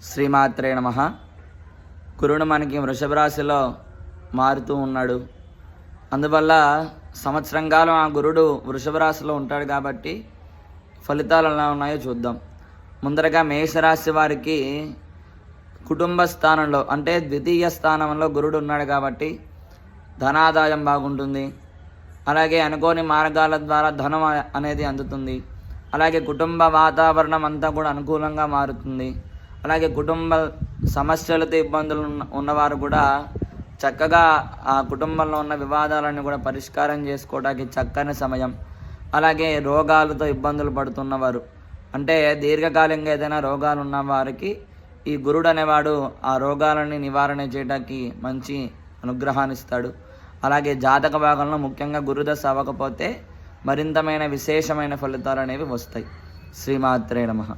శ్రీమాత్రే నమః. గురుడు మనకి వృషభ రాశిలో మారుతూ ఉన్నాడు. అందువల్ల సంవత్సరం కాలం ఆ గురుడు వృషభ రాశిలో ఉంటాడు కాబట్టి ఫలితాలు ఎలా ఉన్నాయో చూద్దాం. ముందరగా మేషరాశి వారికి కుటుంబ స్థానంలో అంటే ద్వితీయ స్థానంలో గురుడు ఉన్నాడు కాబట్టి ధనాదాయం బాగుంటుంది. అలాగే అనుకోని మార్గాల ద్వారా ధనం అనేది అందుతుంది. అలాగే కుటుంబ వాతావరణం అంతా కూడా అనుకూలంగా మారుతుంది. అలాగే కుటుంబ సమస్యలతో ఇబ్బందులు ఉన్నవారు కూడా చక్కగా ఆ కుటుంబంలో ఉన్న వివాదాలను కూడా పరిష్కారం చేసుకోవడానికి చక్కని సమయం. అలాగే రోగాలతో ఇబ్బందులు పడుతున్నవారు అంటే దీర్ఘకాలంగా ఏదైనా రోగాలు ఉన్న వారికి ఈ గురుడు అనేవాడు ఆ రోగాలని నివారణ చేయడానికి మంచి అనుగ్రహాన్ని ఇస్తాడు. అలాగే జాతక భాగంలో ముఖ్యంగా గురుదశ అవ్వకపోతే మరింతమైన విశేషమైన ఫలితాలు అనేవి వస్తాయి. శ్రీమాత్రే నమః.